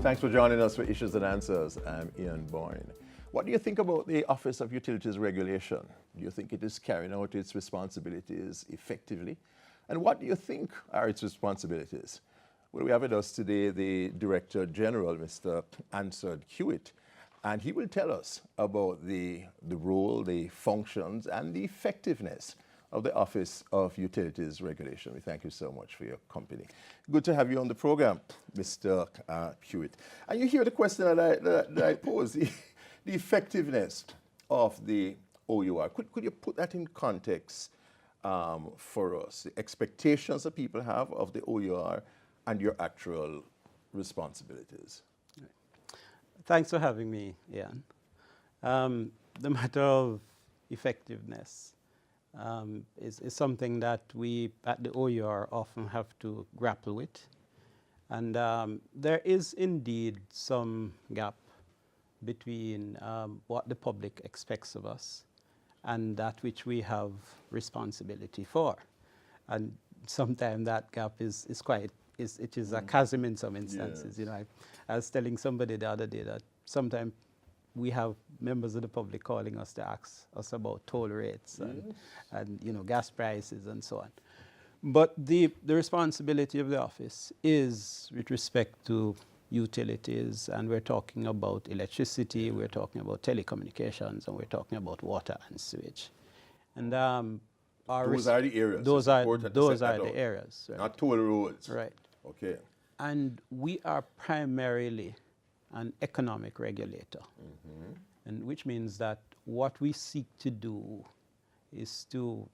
Thanks for joining us for Issues and Answers. I'm Ian Boyne. What do you think about the Office of Utilities Regulation? Do you think it is carrying out its responsibilities effectively? And what do you think are its responsibilities? Well, we have with us today the Director General, Mr. Ansord Hewitt, and he will tell us about the role, the functions, and the effectiveness of the Office of Utilities Regulation. We thank you so much for your company. Good to have you on the program, Mr. Hewitt. And you hear the question that I posed, the effectiveness of the OUR. Could you put that in context for us, the expectations that people have of the OUR and your actual responsibilities? Thanks for having me, Ian. The matter of effectiveness is something that we at the OUR often have to grapple with. And there is indeed some gap between what the public expects of us and that which we have responsibility for. And sometimes that gap is a chasm in some instances. Yes. You know, I was telling somebody the other day that sometimes we have members of the public calling us to ask us about toll rates and you know, gas prices and so on. But the responsibility of the office is with respect to utilities, and we're talking about electricity, we're talking about telecommunications, and we're talking about water and sewage. And those are the areas. Those are the areas. Right. Not toll roads. Right. Okay. And we are primarily an economic regulator, and which means that what we seek to do is to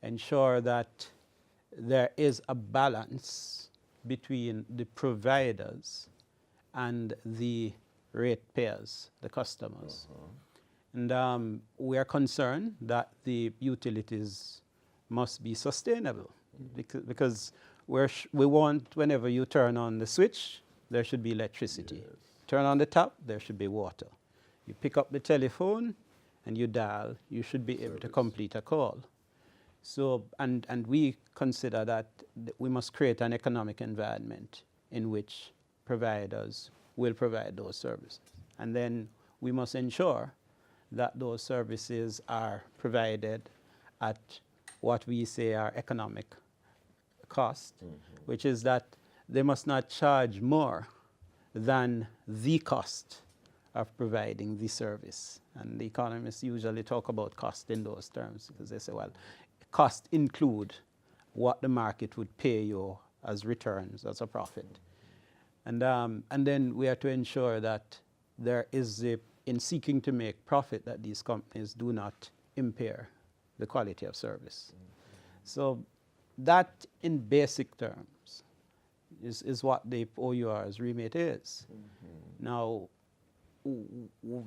ensure that there is a balance between the providers and the ratepayers, the customers. And we are concerned that the utilities must be sustainable, because we want, whenever you turn on the switch, there should be electricity. Yes. Turn on the tap, there should be water. You pick up the telephone and you dial, you should be able to complete a call. So, and we consider that we must create an economic environment in which providers will provide those services. And then we must ensure that those services are provided at what we say are economic cost, which is that they must not charge more than the cost of providing the service. And the economists usually talk about cost in those terms, because they say, well, cost include what the market would pay you as returns, as a profit. And then we are to ensure that there is in seeking to make profit, that these companies do not impair the quality of service. So that, in basic terms, is what the OUR's remit is. Now,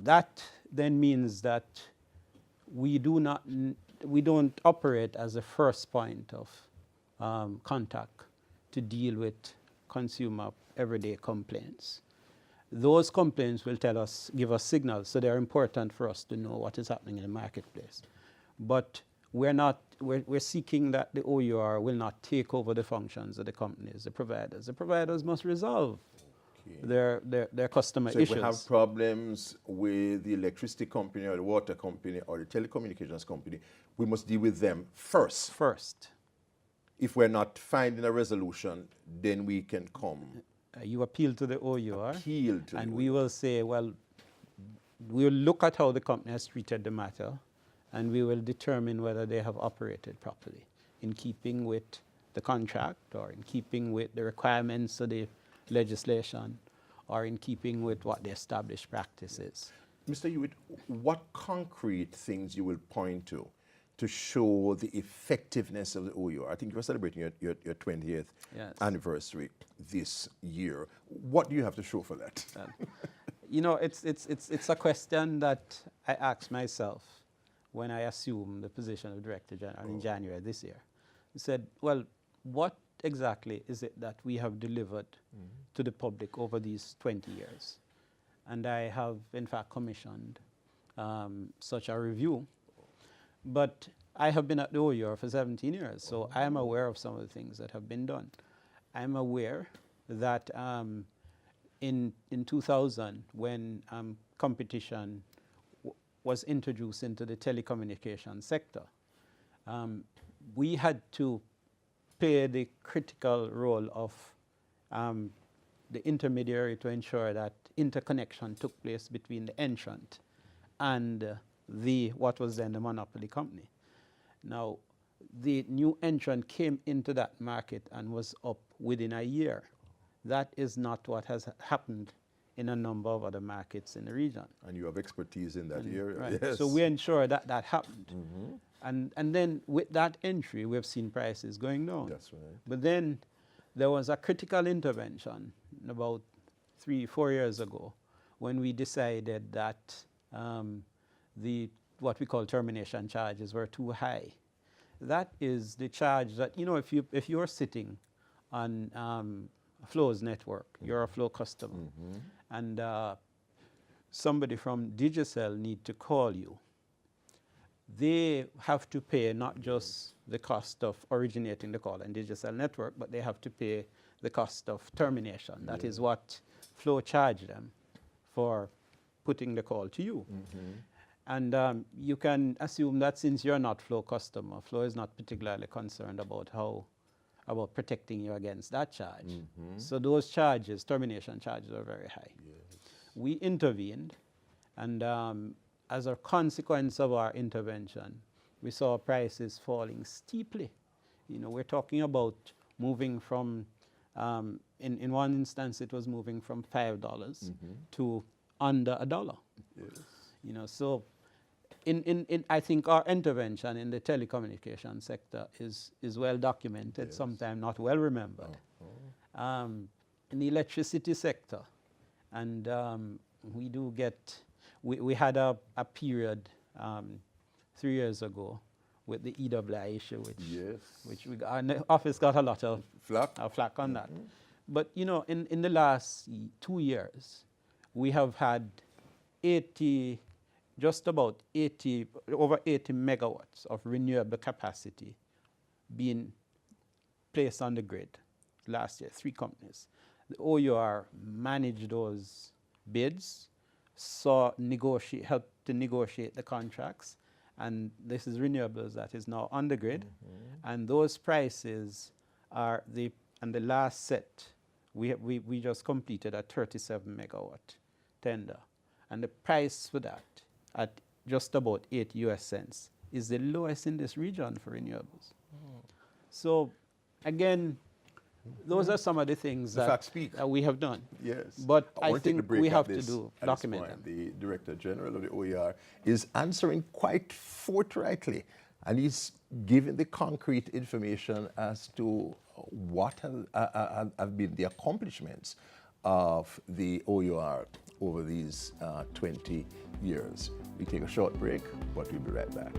that then means that we don't operate as a first point of contact to deal with consumer everyday complaints. Those complaints will give us signals, so they're important for us to know what is happening in the marketplace. But we're seeking that the OUR will not take over the functions of the companies, the providers. The providers must resolve their customer issues. So if we have problems with the electricity company or the water company or the telecommunications company, we must deal with them first. If we're not finding a resolution, then we can come. You appeal to the OUR. And we will say, well, we'll look at how the company has treated the matter, and we will determine whether they have operated properly in keeping with the contract, or in keeping with the requirements of the legislation, or in keeping with what the established practice is. Mr. Hewitt, what concrete things you will point to show the effectiveness of the OUR? I think you're celebrating your 20th anniversary this year. What do you have to show for that? You know, it's a question that I asked myself when I assumed the position of Director General in January this year. I said, well, what exactly is it that we have delivered to the public over these 20 years? And I have, in fact, commissioned such a review. But I have been at the OUR for 17 years, so I am aware of some of the things that have been done. I'm aware that in 2000, when competition was introduced into the telecommunications sector, we had to play the critical role of the intermediary to ensure that interconnection took place between the entrant and what was then the monopoly company. Now, the new entrant came into that market and was up within a year. That is not what has happened in a number of other markets in the region. And you have expertise in that area. Right. Yes. So we ensure that that happened. And then with that entry, we've seen prices going down. That's right. But then there was a critical intervention about 3-4 years ago when we decided that what we call termination charges were too high. That is the charge that, if you're sitting on Flow's network, you're a Flow customer, and somebody from Digicel need to call you, they have to pay not just the cost of originating the call in Digicel network, but they have to pay the cost of termination. That is what Flow charged them for putting the call to you. And you can assume that since you're not Flow customer, Flow is not particularly concerned about about protecting you against that charge. So those charges, termination charges, are very high. We intervened, and as a consequence of our intervention, we saw prices falling steeply. We're talking about moving from, in one instance, it was moving from $5 to under $1. So I think our intervention in the telecommunications sector is well documented, sometimes not well remembered. In the electricity sector, and we had a period 3 years ago with the EWI issue, which our office got a lot of flack on that. But in the last 2 years, we have had over 80 megawatts of renewable capacity being placed on the grid last year, 3 companies. The OUR managed those bids, helped to negotiate the contracts, and this is renewables that is now on the grid. And those prices are and the last set, we just completed a 37 megawatt tender. And the price for that, at just about 8 US cents, is the lowest in this region for renewables. So again, those are some of the things that we have done. Yes. But I think we have to document them. The Director General of the OER is answering quite forthrightly, and he's giving the concrete information as to what have been the accomplishments of the OUR over these 20 years. We take a short break, but we'll be right back.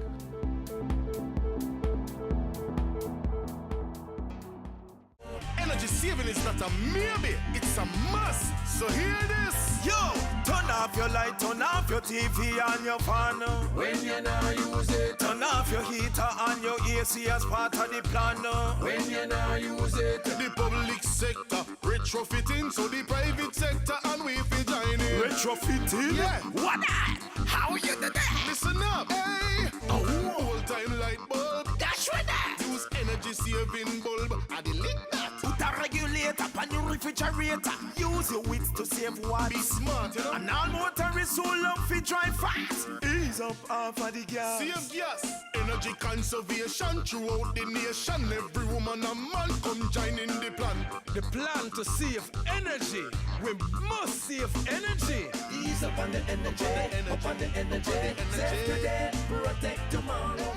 Energy saving is not a maybe, it's a must. So hear this. Yo, turn off your light, turn off your TV and your fan. When you not use it. Turn off your heater and your AC as part of the plan. When you not use it. The public sector retrofitting, so the private sector and we fi join in. Retrofitting? Yeah. What that? How you do that? Listen up. Hey. A whole time light bulb. That's what that. Use energy saving bulb. And the lick that. Put a regulator on your refrigerator. Use your wits to save water. Be smart, you know. And all motor is so long fi drive fast. Ease up off of the gas. Save gas. Energy conservation throughout the nation. Every woman and man come join in the plan. The plan to save energy. We must save energy. Ease up on the energy. Up on the energy. Save today, protect tomorrow.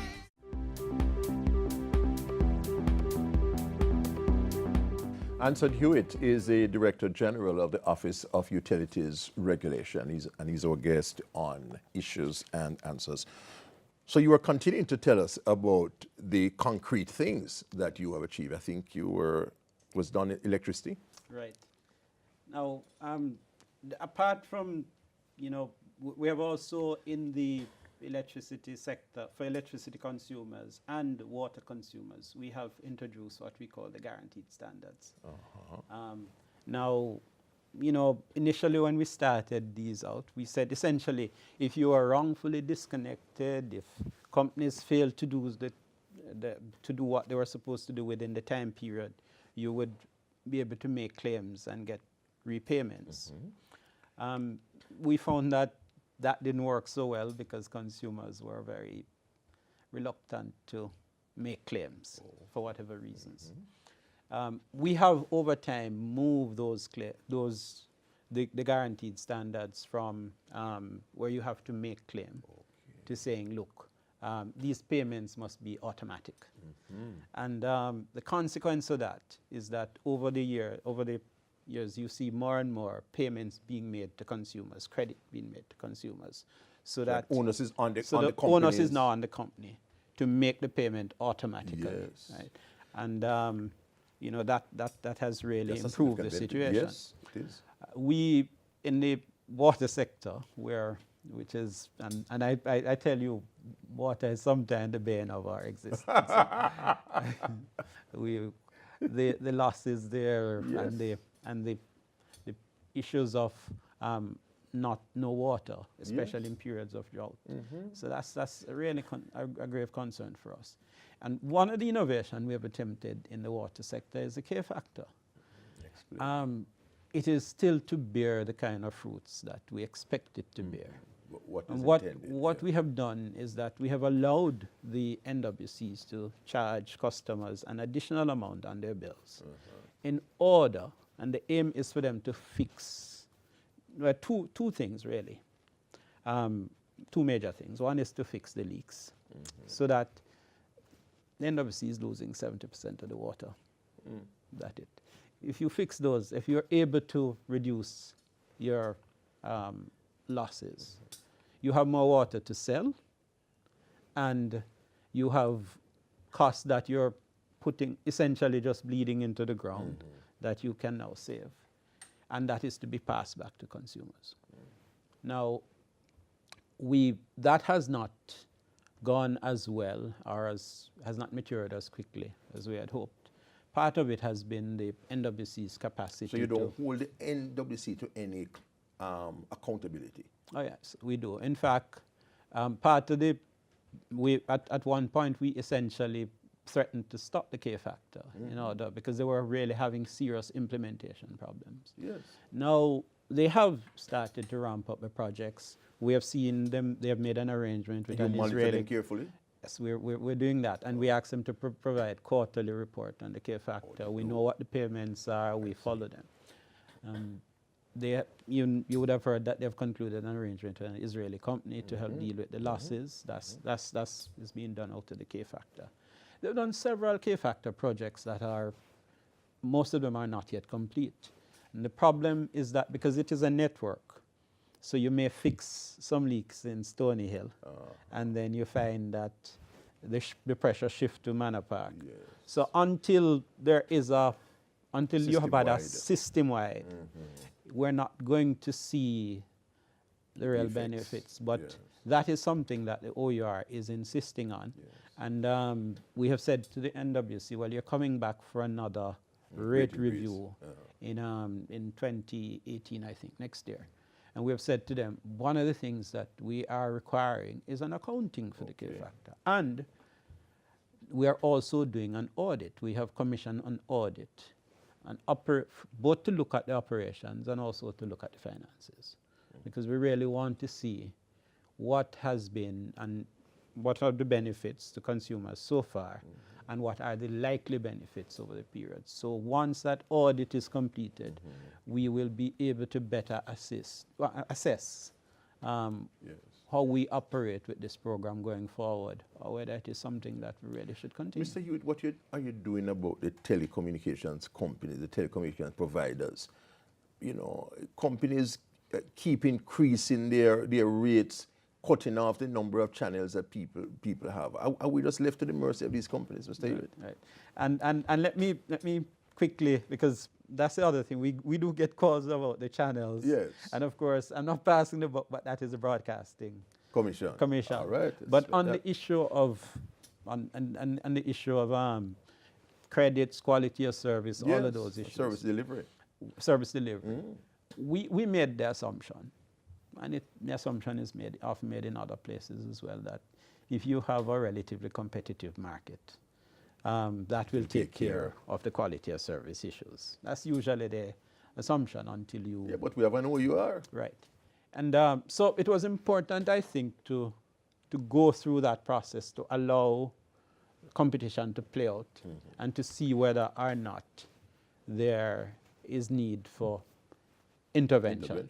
Ansord Hewitt is the Director General of the Office of Utilities Regulation, he's our guest on Issues and Answers. So you were continuing to tell us about the concrete things that you have achieved. I think was done in electricity? Right. Now, apart from, we have also in the electricity sector, for electricity consumers and water consumers, we have introduced what we call the guaranteed standards. Now, you know, initially when we started these out, we said essentially, if you are wrongfully disconnected, if companies fail to do to do what they were supposed to do within the time period, you would be able to make claims and get repayments. We found that that didn't work so well because consumers were very reluctant to make claims for whatever reasons. We have over time moved the guaranteed standards from where you have to make claim to saying, look, these payments must be automatic. And the consequence of that is that over the years, you see more and more payments being made to consumers, credit being made to consumers, so that onus is on the the onus is now on the company to make the payment automatically. Yes. Right? And you know, that has really That's a improved the significant situation. benefit. Yes, it is. We in the water sector, which is, and I tell you, water is sometimes the bane of our existence. The losses there, Yes. and the issues of no water, especially in periods of drought. So that's really a grave concern for us. And one of the innovations we have attempted in the water sector is the K factor. It is still to bear the kind of fruits that we expect it to bear. What we have done is that we have allowed the NWCs to charge customers an additional amount on their bills in order, and the aim is for them to fix two things really, two major things. One is to fix the leaks so that the NWC is losing 70% of the water. That's it. If you fix those, if you're able to reduce your losses, you have more water to sell, and you have costs that you're putting, essentially just bleeding into the ground, that you can now save. And that is to be passed back to consumers. Now, that has not gone as well, or has not matured as quickly as we had hoped. Part of it has been the NWC's capacity. So you don't hold the NWC to any accountability? Oh yes, we do. In fact, part of at one point we essentially threatened to stop the K factor in order, because they were really having serious implementation problems. Yes. Now they have started to ramp up the projects. We have seen them. They have made an arrangement with an monitor Israeli. them carefully? Yes, we're doing that, and we ask them to provide quarterly report on the K factor. We know what the payments are. We follow them. You would have heard that they've concluded an arrangement with an Israeli company to help deal with the losses. That's is being done out of the K factor. They've done several K factor projects that most of them are not yet complete. And the problem is that because it is a network, so you may fix some leaks in Stony Hill, and then you find that the pressure shift to Manor Park. Yes. So until you have had a system-wide, we're not going to see the real benefits. But that is something that the OUR is insisting on. Yes. And we have said to the NWC, well, you're coming back for another rate review in 2018, I think, next year. And we have said to them, one of the things that we are requiring is an accounting for the K factor. And we are also doing an audit. We have commissioned an audit, both to look at the operations and also to look at the finances. Because we really want to see what has been and what are the benefits to consumers so far, and what are the likely benefits over the period. So once that audit is completed, we will be able to better assess how we operate with this program going forward, or whether it is something that we really should continue. Mr. Hewitt, what are you doing about the telecommunications companies, the telecommunications providers? You know, companies keep increasing their rates, cutting off the number of channels that people have. Are we just left to the mercy of these companies, Mr. Hewitt? Right. And let me quickly, because that's the other thing, we do get calls about the channels. Yes. And of course, I'm not passing the buck, but that is the broadcasting commission. All right. But on the issue of the issue of credits, quality of service, all of those issues. Service delivery. Service delivery. We made the assumption, and the assumption is often made in other places as well, that if you have a relatively competitive market, that will take care of the quality of service issues. That's usually the assumption until you... Yeah, but we never know who you are. Right. And so it was important, I think, to go through that process to allow competition to play out and to see whether or not there is need for intervention.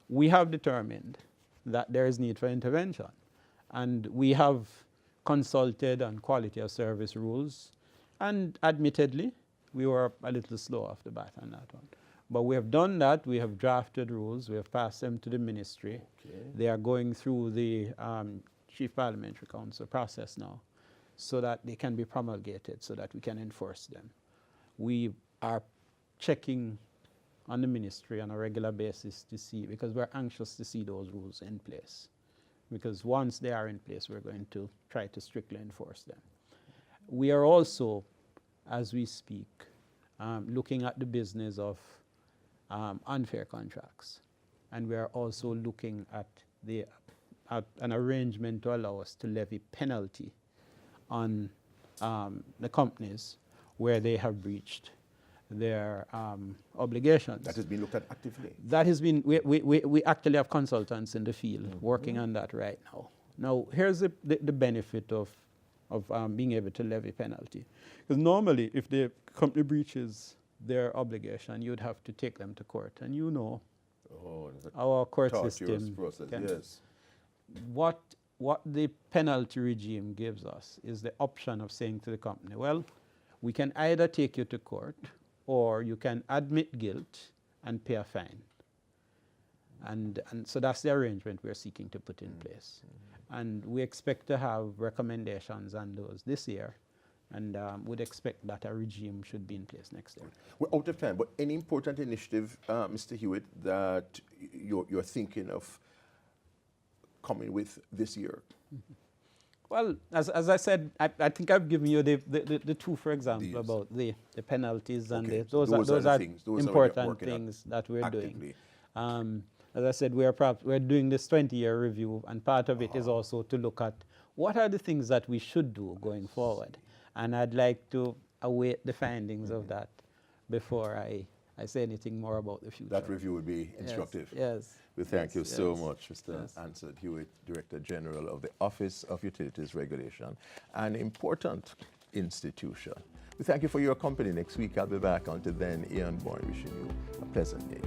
We have determined that there is need for intervention, and we have consulted on quality of service rules, and admittedly we were a little slow off the bat on that one. But we have done that. We have drafted rules. We have passed them to the ministry. Okay. They are going through the Chief Parliamentary Council process now so that they can be promulgated so that we can enforce them. We are checking on the ministry on a regular basis to see, because we're anxious to see those rules in place. Because once they are in place, we're going to try to strictly enforce them. We are also, as we speak, looking at the business of unfair contracts. And we are also looking at an arrangement to allow us to levy penalty on the companies where they have breached their obligations. That has been looked at actively? That has been, we actually have consultants in the field working on that right now. Now, here's the benefit of being able to levy penalty. Because normally, if the company breaches their obligation, you'd have to take them to court. And you know, our court system process, can, yes. What the penalty regime gives us is the option of saying to the company, well, we can either take you to court, or you can admit guilt and pay a fine. And so that's the arrangement we're seeking to put in place. And we expect to have recommendations on those this year, and would expect that a regime should be in place next year. We're out of time, but any important initiative, Mr. Hewitt, that you're thinking of coming with this year? Well, as I said, I think I've given you the two, for example, about the penalties, and those are important things that we're actively doing. As I said, we're doing this 20-year review, and part of it is also to look at what are the things that we should do going forward. And I'd like to await the findings of that before I say anything more about the future. That review would be instructive. Yes. We thank you so much, Mr. Ansord Hewitt, Director General of the Office of Utilities Regulation, an important institution. We thank you for your company. Next week I'll be back. Until then, Ian Bourne wishing you a pleasant day.